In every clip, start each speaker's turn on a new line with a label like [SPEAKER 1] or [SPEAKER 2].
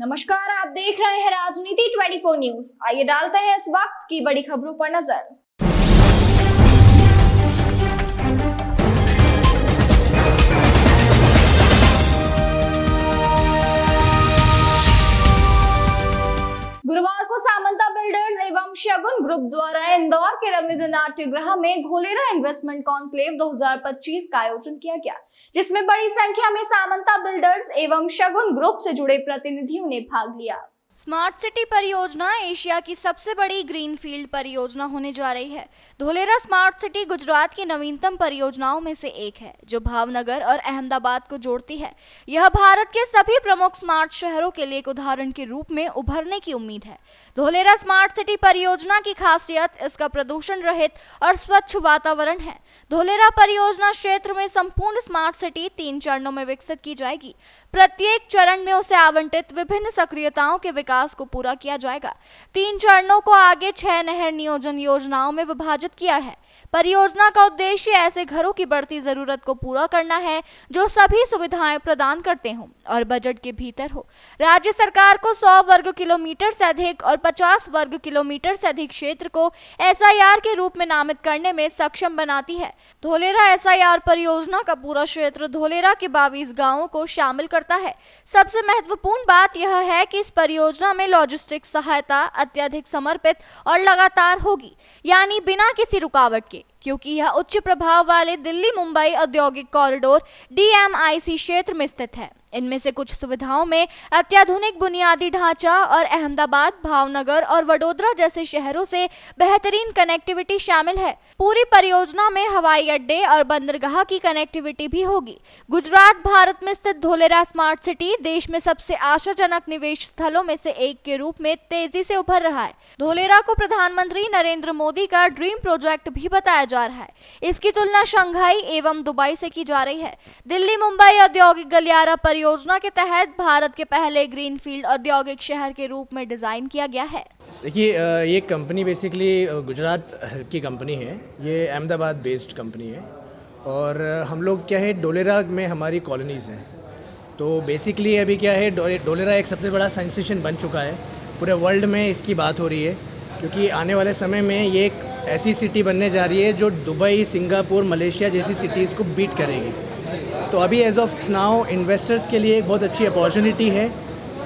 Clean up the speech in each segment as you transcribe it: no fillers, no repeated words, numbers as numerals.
[SPEAKER 1] नमस्कार, आप देख रहे हैं राजनीति 24 न्यूज। आइए डालते हैं इस वक्त की बड़ी खबरों पर नजर। गुरुवार को सामंता बिल्डर्स एवं शगुन ग्रुप द्वारा इंदौर के रविंद्र नाट्यगृह में धोलेरा इन्वेस्टमेंट कॉन्क्लेव 2025 का आयोजन किया गया, जिसमें बड़ी संख्या में सामंता बिल्डर्स एवं शगुन ग्रुप से जुड़े प्रतिनिधियों ने भाग लिया।
[SPEAKER 2] स्मार्ट सिटी परियोजना एशिया की सबसे बड़ी ग्रीनफील्ड परियोजना होने जा रही है। धोलेरा स्मार्ट सिटी गुजरात की नवीनतम परियोजनाओं में से एक है, जो भावनगर और अहमदाबाद को जोड़ती है। यह भारत के सभी प्रमुख स्मार्ट शहरों के लिए एक उदाहरण के रूप में उभरने की उम्मीद है। धोलेरा स्मार्ट सिटी परियोजना की खासियत इसका प्रदूषण रहित और स्वच्छ वातावरण है। धोलेरा परियोजना क्षेत्र में संपूर्ण स्मार्ट सिटी 3 चरणों में विकसित की जाएगी। प्रत्येक चरण में उसे आवंटित विभिन्न सक्रियताओं के विकास को पूरा किया जाएगा। 3 चरणों को आगे 6 नहर नियोजन योजनाओं में विभाजित किया है। परियोजना का उद्देश्य ऐसे घरों की बढ़ती जरूरत को पूरा करना है जो सभी सुविधाएं प्रदान करते हों और बजट के भीतर हो। राज्य सरकार को 100 वर्ग किलोमीटर से अधिक और 50 वर्ग किलोमीटर से अधिक क्षेत्र को SIR के रूप में नामित करने में सक्षम बनाती है। धोलेरा SIR परियोजना का पूरा क्षेत्र धोलेरा के 22 गांवों को शामिल करता है। सबसे महत्वपूर्ण बात यह है कि इस परियोजना में लॉजिस्टिक सहायता अत्यधिक समर्पित और लगातार होगी, यानी बिना किसी रुकावट के, क्योंकि यह उच्च प्रभाव वाले दिल्ली मुंबई औद्योगिक कॉरिडोर DMIC क्षेत्र में स्थित है। इनमें से कुछ सुविधाओं में अत्याधुनिक बुनियादी ढांचा और अहमदाबाद, भावनगर और वडोदरा जैसे शहरों से बेहतरीन कनेक्टिविटी शामिल है। पूरी परियोजना में हवाई अड्डे और बंदरगाह की कनेक्टिविटी भी होगी। गुजरात भारत में स्थित धोलेरा स्मार्ट सिटी देश में सबसे आशाजनक निवेश स्थलों में से एक के रूप में तेजी से उभर रहा है। धोलेरा को प्रधानमंत्री नरेंद्र मोदी का ड्रीम प्रोजेक्ट भी बताया जा रहा है। इसकी तुलना शंघाई एवं दुबई से की जा रही है। दिल्ली मुंबई औद्योगिक गलियारा परियोजना के तहत भारत के पहले ग्रीनफील्ड औद्योगिक शहर के रूप में डिजाइन किया गया है।
[SPEAKER 3] देखिए, ये कंपनी बेसिकली गुजरात की कंपनी है। ये अहमदाबाद बेस्ड कंपनी है और हम लोग क्या है, डोलेरा में हमारी कॉलोनीज़ हैं। तो बेसिकली अभी क्या है, डोलेरा एक सबसे बड़ा सेंसेशन बन चुका है। पूरे वर्ल्ड में इसकी बात हो रही है, क्योंकि आने वाले समय में ये एक ऐसी सिटी बनने जा रही है जो दुबई, सिंगापुर, मलेशिया जैसी सिटीज़ को बीट करेगी। तो अभी एज ऑफ नाउ इन्वेस्टर्स के लिए एक बहुत अच्छी अपॉर्चुनिटी है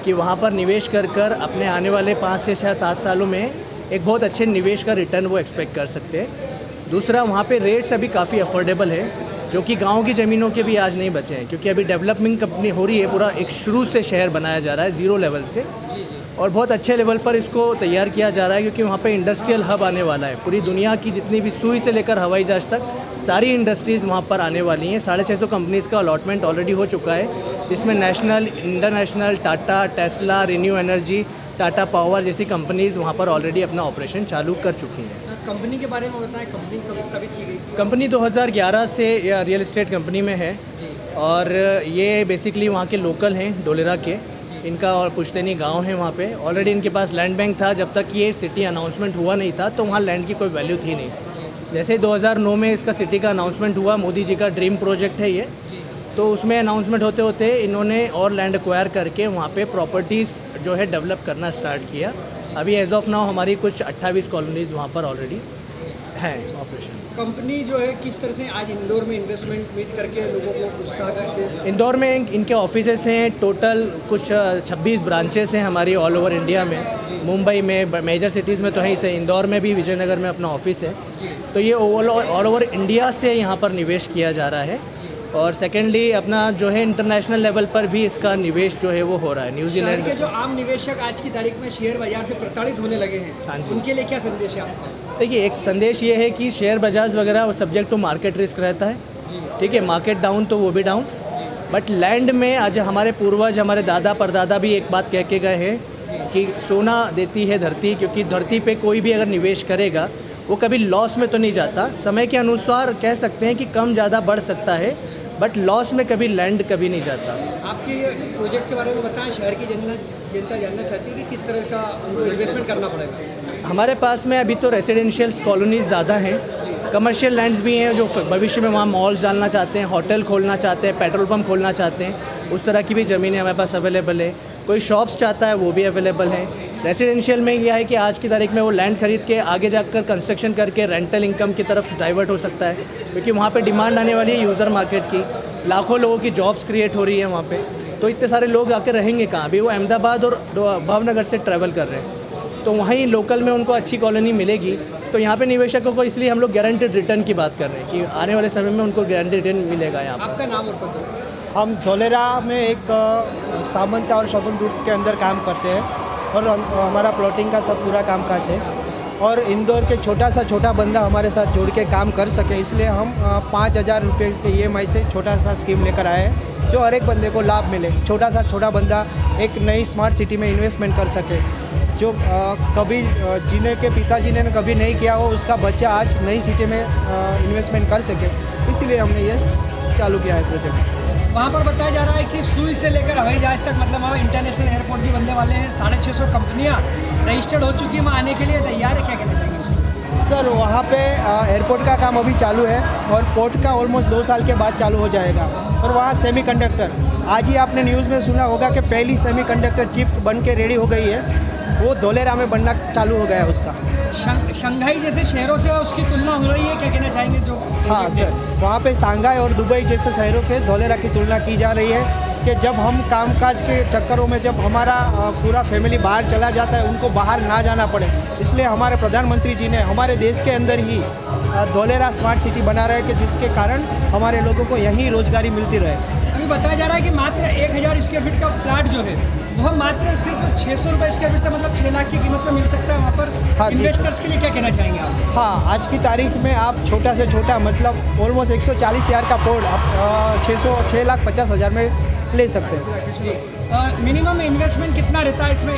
[SPEAKER 3] कि वहाँ पर निवेश कर अपने आने वाले 5 से 7 सालों में एक बहुत अच्छे निवेश का रिटर्न वो एक्सपेक्ट कर सकते हैं। दूसरा, वहाँ पे रेट्स अभी काफ़ी अफोर्डेबल है, जो कि गांव की ज़मीनों के भी आज नहीं बचे हैं, क्योंकि अभी डेवलपमेंट कंपनी हो रही है। पूरा एक शुरू से शहर बनाया जा रहा है, 0 लेवल से, और बहुत अच्छे लेवल पर इसको तैयार किया जा रहा है, क्योंकि वहाँ पे इंडस्ट्रियल हब आने वाला है। पूरी दुनिया की जितनी भी सुई से लेकर हवाई जहाज तक सारी इंडस्ट्रीज़ वहाँ पर आने वाली हैं। 650 कंपनीज़ का अलॉटमेंट ऑलरेडी हो चुका है, जिसमें national, international, Tata, Tesla, renew energy, Tata power जैसी कंपनीज़ वहाँ पर ऑलरेडी अपना ऑपरेशन चालू कर चुकी हैं।
[SPEAKER 4] कंपनी के बारे में बताएं, कंपनी कब स्थापित की गई थी?
[SPEAKER 3] कंपनी 2011 से या रियल एस्टेट कंपनी में है और ये बेसिकली वहाँ के लोकल हैं, डोलेरा के। इनका और पुश्तैनी गांव है वहाँ पे। ऑलरेडी इनके पास लैंड बैंक था। जब तक ये सिटी अनाउंसमेंट हुआ नहीं था तो वहाँ लैंड की कोई वैल्यू थी नहीं। जैसे 2009 में इसका सिटी का अनाउंसमेंट हुआ, मोदी जी का ड्रीम प्रोजेक्ट है ये, तो उसमें अनाउंसमेंट होते होते इन्होंने और लैंड एक्वायर करके वहाँ पे प्रॉपर्टीज़ जो है डेवलप करना स्टार्ट किया। अभी एज ऑफ नाउ हमारी कुछ 28 कॉलोनीज़ वहाँ पर ऑलरेडी हैं ऑपरेशन।
[SPEAKER 4] कंपनी जो है किस तरह से आज इंदौर में इन्वेस्टमेंट मीट करके लोगों को उत्साह करते हैं?
[SPEAKER 3] इंदौर में इनके ऑफिसेस हैं, टोटल कुछ 26 ब्रांचेस हैं हमारी ऑल ओवर इंडिया में। मुंबई में मेजर सिटीज़ में तो है ही से, इंदौर में भी, विजयनगर में अपना ऑफिस है। तो ये ऑल ओवर इंडिया से यहाँ पर निवेश किया जा रहा है। और सेकेंडली अपना जो है इंटरनेशनल लेवल पर भी इसका निवेश जो है वो हो रहा है। न्यूजीलैंड
[SPEAKER 4] के जो आम निवेशक आज की तारीख में शेयर बाजार से प्रताड़ित होने लगे हैं,
[SPEAKER 3] हाँ जी,
[SPEAKER 4] उनके लिए क्या संदेश है आपका?
[SPEAKER 3] देखिए, एक संदेश ये है कि शेयर बाजार वगैरह वो सब्जेक्ट टू मार्केट रिस्क रहता है। ठीक है, मार्केट डाउन तो वो भी डाउन, बट लैंड में आज हमारे पूर्वज, हमारे दादा परदादा भी एक बात कह के गए हैं कि सोना देती है धरती, क्योंकि धरती पे कोई भी अगर निवेश करेगा वो कभी लॉस में तो नहीं जाता। समय के अनुसार कह सकते हैं कि कम ज़्यादा बढ़ सकता है, बट लॉस में कभी लैंड कभी नहीं जाता।
[SPEAKER 4] आपके प्रोजेक्ट के बारे में बताएं, शहर की जनता जानना चाहती है कि किस तरह का उनको इन्वेस्टमेंट करना पड़ेगा।
[SPEAKER 3] हमारे पास में अभी तो रेसिडेंशियल कॉलोनीज़ ज़्यादा हैं, कमर्शियल लैंड्स भी हैं जो भविष्य में वहाँ मॉल्स डालना चाहते हैं, होटल खोलना चाहते हैं, पेट्रोल पंप खोलना चाहते हैं, उस तरह की भी ज़मीनें हमारे पास अवेलेबल है। कोई शॉप्स चाहता है वो भी अवेलेबल हैं। रेसिडेंशियल में यह है कि आज की तारीख में वो लैंड खरीद के आगे जाकर कंस्ट्रक्शन करके रेंटल इनकम की तरफ डाइवर्ट हो सकता है, क्योंकि वहाँ पे डिमांड आने वाली है यूज़र मार्केट की। लाखों लोगों की जॉब्स क्रिएट हो रही है वहाँ पे, तो इतने सारे लोग आकर रहेंगे कहाँ? अभी वो अहमदाबाद और भावनगर से ट्रैवल कर रहे हैं, तो वहीं लोकल में उनको अच्छी कॉलोनी मिलेगी। तो यहाँ पे निवेशकों को इसलिए हम लोग गारंटेड रिटर्न की बात कर रहे हैं कि आने वाले समय में उनको गारंटेड रिटर्न मिलेगा यहाँ पर।
[SPEAKER 4] आपका नाम और पता?
[SPEAKER 5] हम धोलेरा में एक सामंता और शगुन ग्रुप के अंदर काम करते हैं और हमारा प्लॉटिंग का सब पूरा कामकाज है। और इंदौर के छोटा बंदा हमारे साथ जुड़ के काम कर सके, इसलिए हम 5,000 रुपये के EMI से छोटा सा स्कीम लेकर आए हैं, जो हर एक बंदे को लाभ मिले। छोटा बंदा एक नई स्मार्ट सिटी में इन्वेस्टमेंट कर सके, जो कभी जिन्हें के पिताजी ने कभी नहीं किया हो, उसका बच्चा आज नई सिटी में इन्वेस्टमेंट कर सके, इसीलिए हमने ये चालू किया है प्रोजेक्ट।
[SPEAKER 4] वहाँ पर बताया जा रहा है कि सुई से लेकर हवाई जहाज तक, मतलब वहाँ इंटरनेशनल एयरपोर्ट भी बनने वाले हैं। 650 कंपनियाँ रजिस्टर्ड हो चुकी हैं, वहाँ आने के लिए तैयार है। क्या कहना चाहेंगे उसको?
[SPEAKER 5] सर, वहाँ पे एयरपोर्ट का काम अभी चालू है और पोर्ट का ऑलमोस्ट 2 साल के बाद चालू हो जाएगा। और वहाँ सेमीकंडक्टर, आज ही आपने न्यूज़ में सुना होगा कि पहली सेमीकंडक्टर चिप बन के रेडी हो गई है, वो धोलेरा में बनना चालू हो गया है उसका।
[SPEAKER 4] शंघाई जैसे शहरों से उसकी तुलना हो रही है, क्या कहना चाहेंगे? जो
[SPEAKER 5] हाँ सर, वहाँ पे शंघाई और दुबई जैसे शहरों के धोलेरा की तुलना की जा रही है कि जब हम कामकाज के चक्करों में जब हमारा पूरा फैमिली बाहर चला जाता है, उनको बाहर ना जाना पड़े, इसलिए हमारे प्रधानमंत्री जी ने हमारे देश के अंदर ही धोलेरा स्मार्ट सिटी बना रहे हैं कि जिसके कारण हमारे लोगों को यहीं रोजगारी मिलती रहे।
[SPEAKER 4] अभी बताया जा रहा है कि मात्र 1,000 स्क्वायर फीट का प्लाट जो है वह मात्र सिर्फ 600 रुपये स्क्वायर फीट से, मतलब 6 लाख की कीमत में मिल सकता है वहाँ पर।
[SPEAKER 5] हाँ,
[SPEAKER 4] इन्वेस्टर्स के लिए क्या कहना चाहेंगे आप?
[SPEAKER 5] हाँ, आज की तारीख में आप छोटा से छोटा मतलब ऑलमोस्ट 140,000 का प्लॉट आप 6,50,000 में ले सकते हैं।
[SPEAKER 4] मिनिमम इन्वेस्टमेंट कितना रहता है इसमें?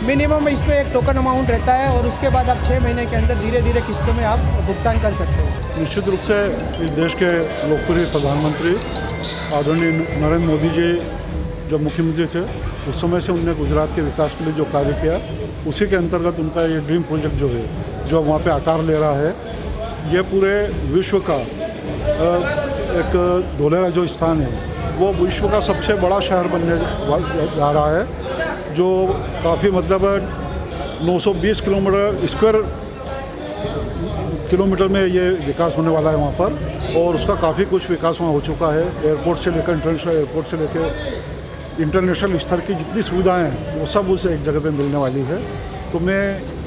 [SPEAKER 5] मिनिमम इसमें एक टोकन अमाउंट रहता है और उसके बाद आप 6 महीने के अंदर धीरे धीरे किस्तों में आप भुगतान कर सकते हो।
[SPEAKER 6] निश्चित रूप से इस देश के लोकप्रिय प्रधानमंत्री आदरणीय नरेंद्र मोदी जी जब मुख्यमंत्री थे, उस समय से उन्होंने गुजरात के विकास के लिए जो कार्य किया, उसी के अंतर्गत उनका ये ड्रीम प्रोजेक्ट जो है, जो वहाँ पे आकार ले रहा है, ये पूरे विश्व का एक धोलेरा जो स्थान है, वो विश्व का सबसे बड़ा शहर बनने जा रहा है, जो काफ़ी मतलब 920 किलोमीटर में ये विकास होने वाला है वहाँ पर। और उसका काफ़ी कुछ विकास वहाँ हो चुका है। एयरपोर्ट से लेकर इंटरनेशनल एयरपोर्ट से लेकर इंटरनेशनल स्तर की जितनी सुविधाएं हैं, वो सब उसे एक जगह पे मिलने वाली है। तो मैं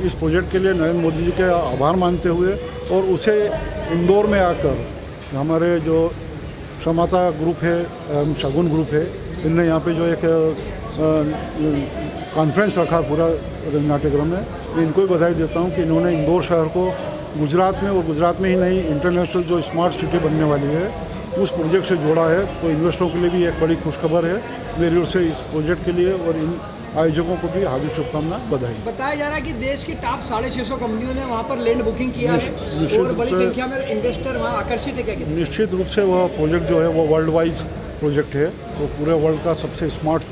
[SPEAKER 6] इस प्रोजेक्ट के लिए नरेंद्र मोदी जी के आभार मानते हुए और उसे इंदौर में आकर हमारे जो क्षमता ग्रुप है, शगुन ग्रुप है, इनने यहाँ पे जो एक कॉन्फ्रेंस रखा पूरा नाट्यगृह में, मैं इनको भी बधाई देता हूँ कि इन्होंने इंदौर शहर को गुजरात में, और गुजरात में ही नहीं, इंटरनेशनल जो स्मार्ट सिटी बनने वाली है उस प्रोजेक्ट से जोड़ा है। तो इन्वेस्टरों के लिए भी एक बड़ी खुशखबर है मेरी ओर से इस प्रोजेक्ट के लिए, और इन आयोजकों को भी हार्दिक शुभकामनाएं, बधाई।
[SPEAKER 4] बताया जा रहा है कि देश की टॉप 650 कंपनियों ने वहाँ पर लैंड बुकिंग किया है और बड़ी संख्या में इन्वेस्टर वहाँ आकर्षित है। क्या?
[SPEAKER 6] निश्चित रूप से वह प्रोजेक्ट जो है वो वर्ल्ड वाइज प्रोजेक्ट है, तो पूरे वर्ल्ड का सबसे स्मार्ट,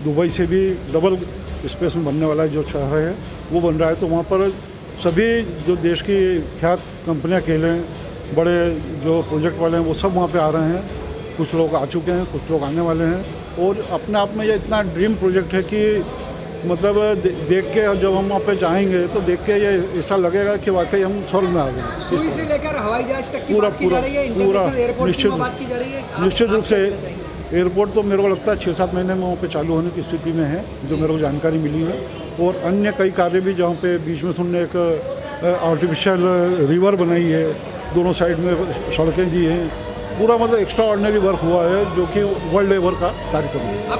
[SPEAKER 6] दुबई से भी डबल स्पेस में बनने वाला जो शहर है वो बन रहा है। तो वहाँ पर सभी जो देश की ख्यात कंपनियाँ कहलें, बड़े जो प्रोजेक्ट वाले हैं, वो सब वहाँ पे आ रहे हैं। कुछ लोग आ चुके हैं, कुछ लोग आने वाले हैं, और अपने आप में ये इतना ड्रीम प्रोजेक्ट है कि मतलब देख के जब हम वहाँ पे जाएंगे तो देख के ये ऐसा लगेगा कि वाकई हम स्वर्ग में आ गए।
[SPEAKER 4] सुई से लेकर हवाई जहाज तक की बात की जा रही है, इंटरनेशनल एयरपोर्ट की बात की जा रही है।
[SPEAKER 6] निश्चित रूप से एयरपोर्ट तो मेरे को लगता है 6-7 महीने में वहाँ पे चालू होने की स्थिति में है, जो मेरे को जानकारी मिली है। और अन्य कई कार्य भी, जहाँ पे बीच में उन्होंने एक आर्टिफिशियल रिवर बनाई है, दोनों साइड में सड़कें दी हैं, पूरा मतलब एक्स्ट्रा ऑर्डिनरी वर्क हुआ है, जो कि वर्ल्ड लेवल का कार्यक्रम है।